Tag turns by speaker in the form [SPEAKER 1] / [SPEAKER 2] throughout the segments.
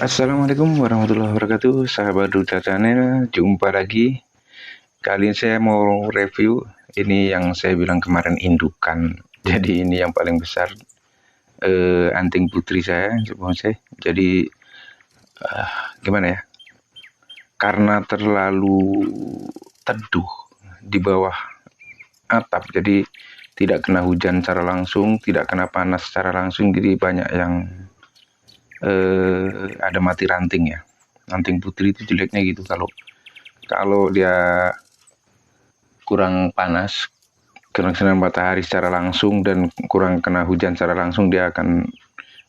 [SPEAKER 1] Assalamualaikum warahmatullahi wabarakatuh, sahabat Duta Channel. Jumpa lagi. Kali ini saya mau review ini yang saya bilang kemarin indukan. Jadi ini yang paling besar, anting putri saya, Jadi gimana ya? Karena terlalu teduh di bawah atap, jadi tidak kena hujan secara langsung, tidak kena panas secara langsung. Jadi banyak yang ada mati ranting ya. Ranting putri itu jeleknya gitu, kalau dia kurang panas, kurang sinar matahari secara langsung, dan kurang kena hujan secara langsung, dia akan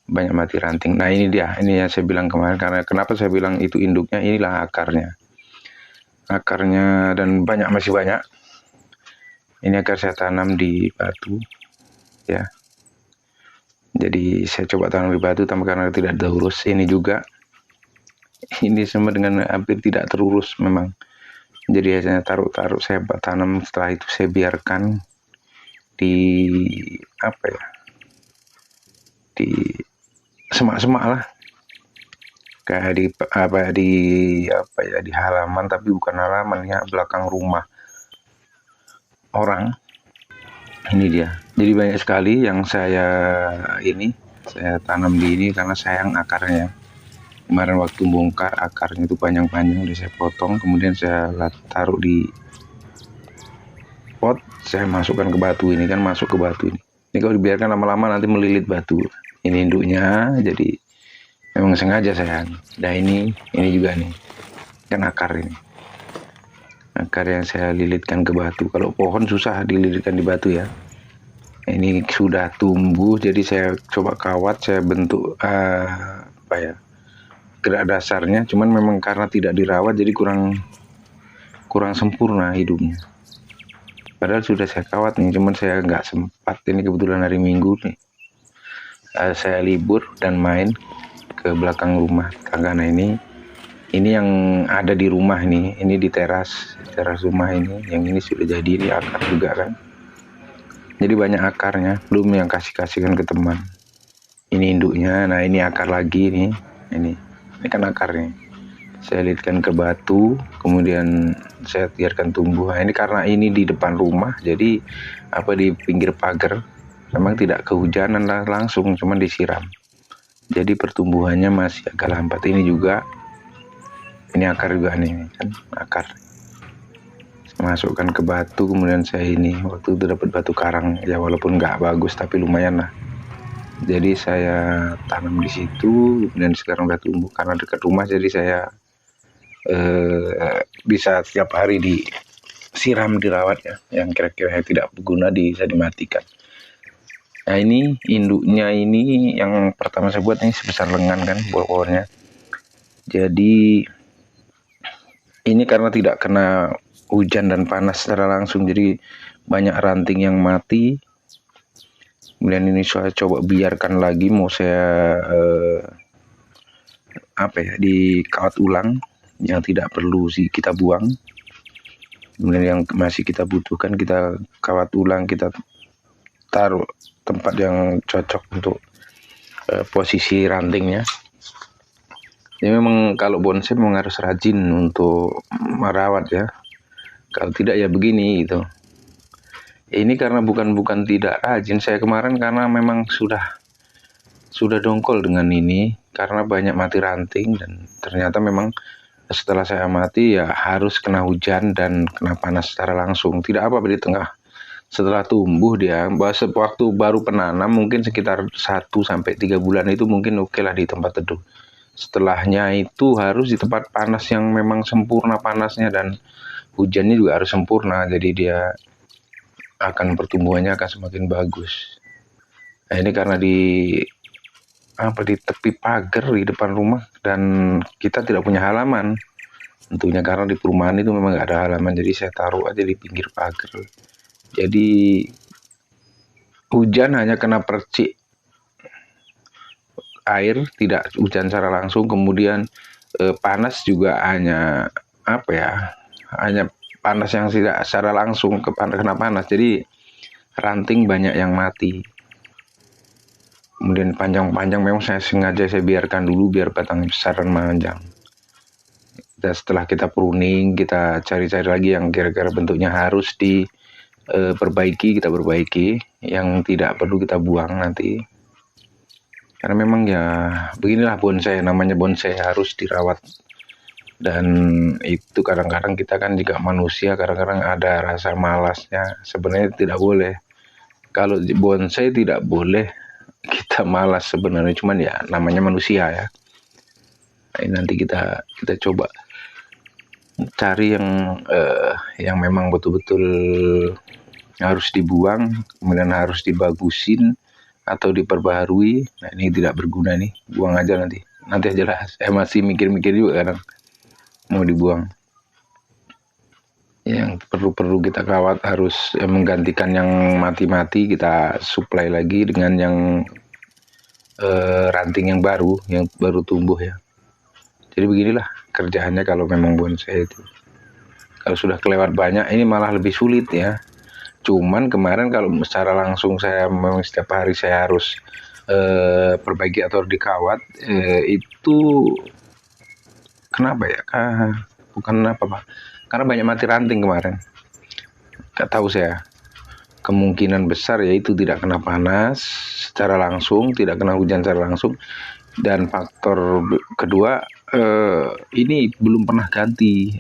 [SPEAKER 1] banyak mati ranting. Nah ini dia, ini yang saya bilang kemarin. Karena kenapa saya bilang itu induknya, inilah akarnya, dan masih banyak. Ini akar saya tanam di batu ya. Jadi saya coba tanam di batu, tapi karena tidak terurus. Ini juga, ini sama dengan hampir tidak terurus memang. Jadi hanya taruh saya tanam, setelah itu saya biarkan di di semak-semak lah, kayak di halaman, tapi bukan halaman ya, belakang rumah orang. Ini dia. Jadi banyak sekali yang saya tanam di ini karena sayang akarnya. Kemarin waktu bongkar akarnya itu panjang-panjang, udah saya potong, kemudian saya taruh di pot, saya masukkan ke batu. Ini kan masuk ke batu ini. Ini kalau dibiarkan lama-lama nanti melilit batu. Ini induknya, jadi memang sengaja saya. Nah ini juga nih, kan akar ini. Akar yang saya lilitkan ke batu. Kalau pohon susah dililitkan di batu ya. Ini sudah tumbuh, jadi saya coba kawat, saya bentuk gerak dasarnya. Cuman memang karena tidak dirawat, jadi kurang sempurna hidupnya. Padahal sudah saya kawat nih, cuman saya nggak sempat. Ini kebetulan hari Minggu nih, saya libur dan main ke belakang rumah karena ini yang ada di rumah ini di teras rumah ini. Yang ini sudah jadi, ini akar juga kan. Jadi banyak akarnya, belum yang kasihkan ke teman. Ini induknya. Nah ini akar lagi nih, ini kan akarnya. Saya lilitkan ke batu, kemudian saya biarkan tumbuh. Nah, ini karena ini di depan rumah, jadi di pinggir pagar, memang tidak kehujanan langsung, cuman disiram. Jadi pertumbuhannya masih agak lambat. Ini juga, ini akar juga nih kan, akar. Saya masukkan ke batu, kemudian saya waktu itu dapat batu karang ya, walaupun nggak bagus tapi lumayan lah. Jadi saya tanam di situ, dan sekarang udah tumbuh karena dekat rumah. Jadi saya bisa setiap hari disiram, dirawat ya. Yang kira-kira tidak berguna bisa dimatikan. Nah ini induknya, ini yang pertama saya buat, ini sebesar lengan kan pohonnya. Jadi ini karena tidak kena hujan dan panas secara langsung, jadi banyak ranting yang mati. Kemudian ini saya coba biarkan lagi, mau saya dikawat ulang, yang tidak perlu kita buang. Kemudian yang masih kita butuhkan kita kawat ulang, kita taruh tempat yang cocok untuk posisi rantingnya. Jadi memang kalau bonsai memang harus rajin untuk merawat ya. Kalau tidak ya begini gitu. Ini karena bukan tidak rajin, saya kemarin karena memang sudah dongkol dengan ini karena banyak mati ranting, dan ternyata memang setelah saya amati ya harus kena hujan dan kena panas secara langsung. Tidak di tengah, setelah tumbuh dia, waktu baru penanam mungkin sekitar 1-3 bulan itu mungkin oke lah di tempat teduh. Setelahnya itu harus di tempat panas yang memang sempurna panasnya, dan hujannya juga harus sempurna. Jadi dia pertumbuhannya akan semakin bagus. Nah ini karena di tepi pagar di depan rumah, dan kita tidak punya halaman tentunya, karena di perumahan itu memang nggak ada halaman. Jadi saya taruh aja di pinggir pagar. Jadi hujan hanya kena percik air, tidak hujan secara langsung. Kemudian panas juga hanya hanya panas yang tidak secara langsung kena panas. Jadi ranting banyak yang mati. Kemudian panjang-panjang memang saya sengaja saya biarkan dulu biar batangnya besar dan panjang. Dan setelah kita pruning, kita cari-cari lagi yang kira-kira bentuknya harus diperbaiki, kita perbaiki. Yang tidak perlu kita buang nanti. Karena memang ya beginilah bonsai, namanya bonsai harus dirawat. Dan itu kadang-kadang kita kan juga manusia, kadang-kadang ada rasa malasnya. Sebenarnya tidak boleh. Kalau bonsai tidak boleh kita malas sebenarnya, cuman ya namanya manusia ya. Nah, nanti kita coba cari yang memang betul-betul harus dibuang, kemudian harus dibagusin atau diperbaharui. Nah, ini tidak berguna nih, buang aja nanti aja lah. Saya masih mikir-mikir juga kadang mau dibuang. Yang perlu kita kawat harus menggantikan yang mati-mati, kita supply lagi dengan yang ranting yang baru tumbuh ya. Jadi beginilah kerjaannya kalau memang bonsai itu. Kalau sudah kelewat banyak ini malah lebih sulit ya. Cuman kemarin kalau secara langsung saya memang setiap hari saya harus perbaiki atau dikawat, itu kenapa ya? Bukan apa Pak. Karena banyak mati ranting kemarin. Gak tahu saya. Kemungkinan besar yaitu tidak kena panas secara langsung, tidak kena hujan secara langsung. Dan faktor kedua, ini belum pernah ganti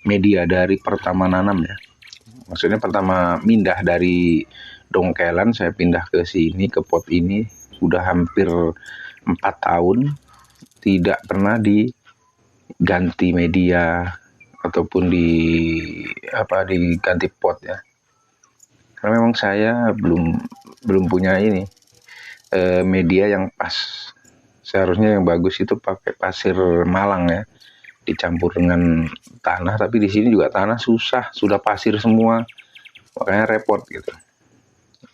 [SPEAKER 1] media dari pertama nanam ya. Maksudnya pertama pindah dari dongkelan, saya pindah ke sini, ke pot ini, udah hampir 4 tahun tidak pernah diganti media ataupun diganti pot ya. Karena memang saya belum punya ini media yang pas. Seharusnya yang bagus itu pakai pasir Malang ya, dicampur dengan tanah, tapi di sini juga tanah susah, sudah pasir semua, makanya repot gitu.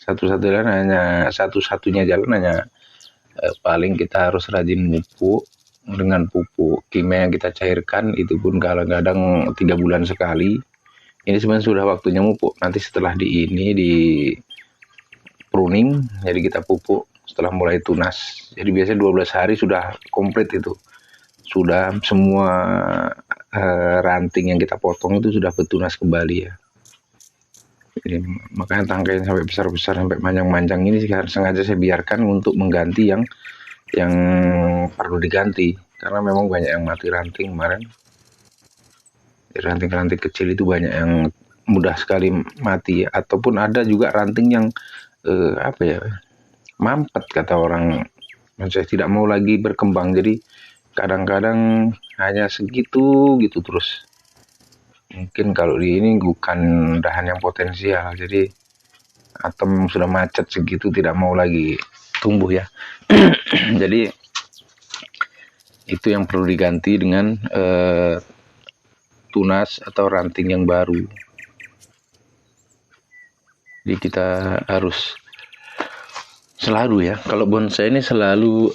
[SPEAKER 1] Satu-satunya jalan hanya paling kita harus rajin pupuk dengan pupuk kimia yang kita cairkan, itu pun kadang-kadang 3 bulan sekali. Ini sebenarnya sudah waktunya pupuk. Nanti setelah di pruning, jadi kita pupuk setelah mulai tunas. Jadi biasanya 12 hari sudah komplit itu. Sudah semua ranting yang kita potong itu sudah bertunas kembali ya. Jadi, makanya tangkainya sampai besar-besar, sampai panjang-panjang ini sengaja saya biarkan untuk mengganti yang perlu diganti. Karena memang banyak yang mati ranting kemarin. Ranting-ranting kecil itu banyak yang mudah sekali mati, ataupun ada juga ranting yang mampet kata orang, saya tidak mau lagi berkembang. Jadi kadang-kadang hanya segitu gitu terus. Mungkin kalau di ini bukan dahan yang potensial, jadi atom sudah macet segitu, tidak mau lagi tumbuh ya. Jadi itu yang perlu diganti dengan tunas atau ranting yang baru. Jadi kita harus selalu ya, kalau bonsai ini selalu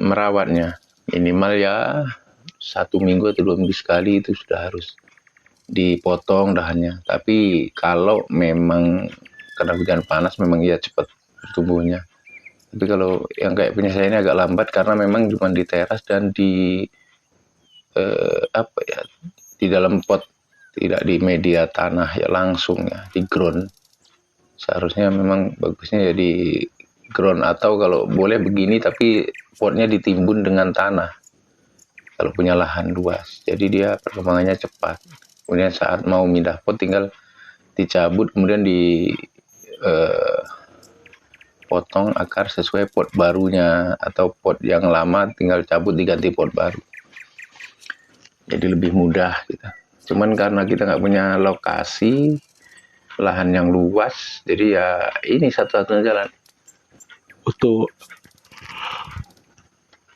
[SPEAKER 1] merawatnya minimal ya 1 minggu atau 2 minggu sekali itu sudah harus dipotong dahannya. Tapi kalau memang kena hujan panas memang ya cepat tumbuhnya. Tapi kalau yang kayak punya saya ini agak lambat karena memang cuma di teras dan di di dalam pot, tidak di media tanah ya, langsung ya di ground. Seharusnya memang bagusnya ya di ground, atau kalau boleh begini tapi potnya ditimbun dengan tanah kalau punya lahan luas, jadi dia perkembangannya cepat. Kemudian saat mau pindah pot tinggal dicabut, kemudian potong akar sesuai pot barunya, atau pot yang lama tinggal cabut diganti pot baru. Jadi lebih mudah gitu. Cuman karena kita nggak punya lokasi, lahan yang luas, jadi ya ini satu-satunya jalan untuk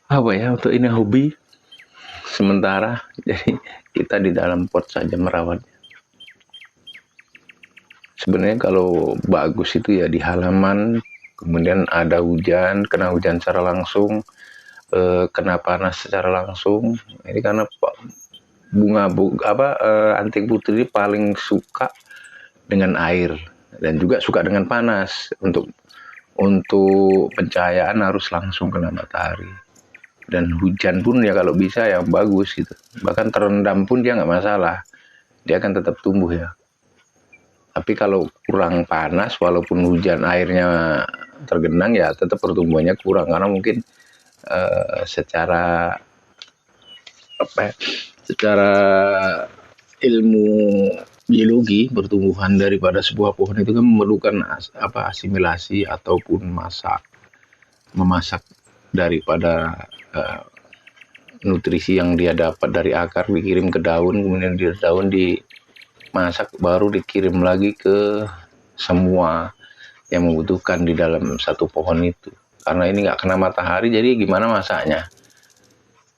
[SPEAKER 1] untuk ini hobi sementara. Jadi kita di dalam pot saja merawatnya. Sebenarnya kalau bagus itu ya di halaman, kemudian ada hujan, kena hujan secara langsung, kena panas secara langsung. Ini karena anting putri paling suka dengan air. dan juga suka dengan panas. Untuk pencahayaan harus langsung kena matahari, dan hujan pun ya kalau bisa yang bagus gitu. Bahkan terendam pun dia nggak masalah, dia akan tetap tumbuh ya. Tapi kalau kurang panas, walaupun hujan airnya tergenang, ya tetap pertumbuhannya kurang, karena mungkin secara ilmu biologi pertumbuhan daripada sebuah pohon itu kan memerlukan asimilasi ataupun memasak daripada nutrisi yang dia dapat dari akar dikirim ke daun, kemudian dari daun dimasak baru dikirim lagi ke semua yang membutuhkan di dalam satu pohon itu. Karena ini nggak kena matahari, jadi gimana masaknya?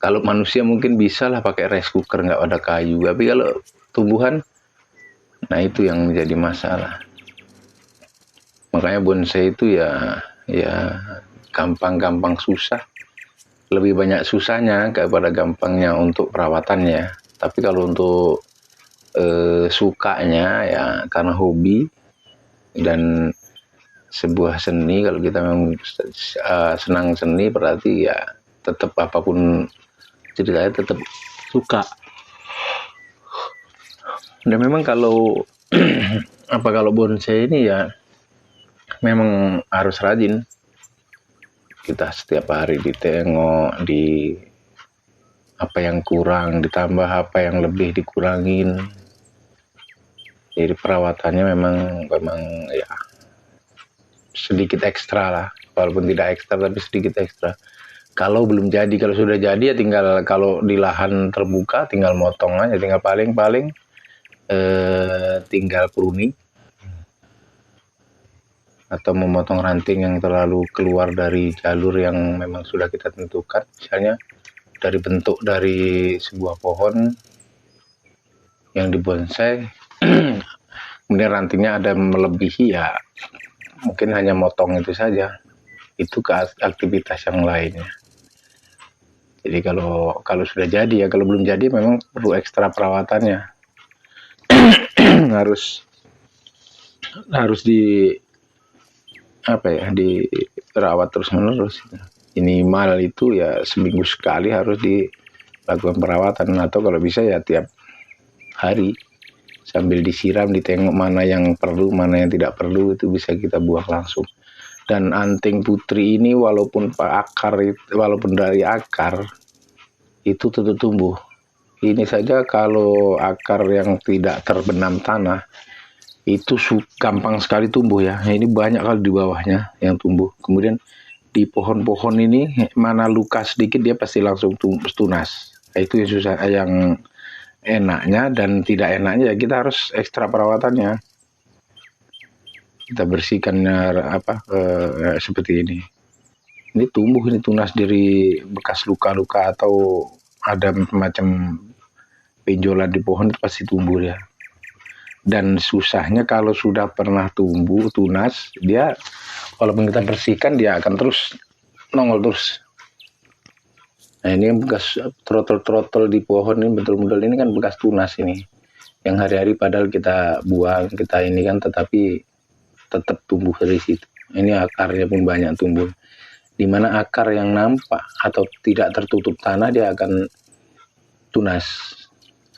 [SPEAKER 1] Kalau manusia mungkin bisa lah pakai rice cooker, nggak ada kayu. Tapi kalau tumbuhan, nah itu yang menjadi masalah. Makanya bonsai itu ya gampang-gampang susah. Lebih banyak susahnya daripada gampangnya untuk perawatannya. Tapi kalau untuk sukanya ya karena hobi dan sebuah seni, kalau kita memang senang seni berarti ya tetap apapun ceritanya tetap suka. Dan memang kalau kalau bonsai ini ya memang harus rajin. Kita setiap hari ditengok, di apa yang kurang ditambah, apa yang lebih dikurangin. Jadi perawatannya memang ya sedikit ekstra lah, walaupun tidak ekstra tapi sedikit ekstra. Kalau belum jadi, kalau sudah jadi ya tinggal, kalau di lahan terbuka tinggal motong aja, tinggal paling tinggal pruning atau memotong ranting yang terlalu keluar dari jalur yang memang sudah kita tentukan. Misalnya dari bentuk dari sebuah pohon yang dibonsai kemudian rantingnya ada melebihi, ya mungkin hanya motong itu saja, itu ke aktivitas yang lainnya. Jadi kalau sudah jadi ya, kalau belum jadi memang perlu ekstra perawatannya. harus dirawat terus menerus. Minimal itu ya seminggu sekali harus dilakukan perawatan, atau kalau bisa ya tiap hari sambil disiram, ditengok mana yang perlu, mana yang tidak perlu, itu bisa kita buang langsung. Dan anting putri ini walaupun dari akar itu tetap tumbuh. Ini saja kalau akar yang tidak terbenam tanah itu gampang sekali tumbuh ya. Ini banyak kali di bawahnya yang tumbuh. Kemudian di pohon-pohon ini mana luka sedikit dia pasti langsung tunas. Itu yang susah, yang enaknya. Dan tidak enaknya ya kita harus ekstra perawatannya. Kita bersihkannya seperti ini. Ini tumbuh, ini tunas dari bekas luka-luka atau ada macam benjolan di pohon, itu pasti tumbuh ya. Dan susahnya kalau sudah pernah tumbuh tunas, dia walaupun kita bersihkan dia akan terus nongol terus. Nah ini bekas trotol di pohon ini, betul-betul ini kan bekas tunas ini, yang hari-hari padahal kita buang, kita ini kan, tetapi tetap tumbuh dari situ. Ini akarnya pun banyak tumbuh. Dimana akar yang nampak atau tidak tertutup tanah dia akan tunas,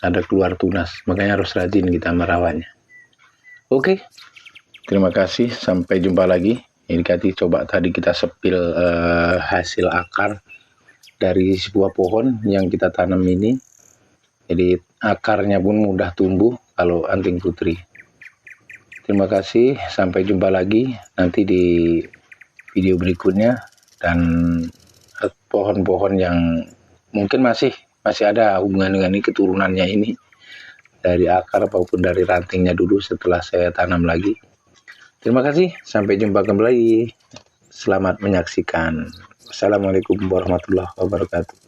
[SPEAKER 1] ada keluar tunas. Makanya harus rajin kita merawatnya. Oke, terima kasih, sampai jumpa lagi. Ini coba tadi kita sepil hasil akar dari sebuah pohon yang kita tanam ini. Jadi akarnya pun mudah tumbuh kalau anting putri. Terima kasih, sampai jumpa lagi nanti di video berikutnya. Dan pohon-pohon yang mungkin masih ada hubungan dengan ini, keturunannya ini dari akar maupun dari rantingnya dulu setelah saya tanam lagi. Terima kasih, sampai jumpa kembali. Selamat menyaksikan. Assalamualaikum warahmatullahi wabarakatuh.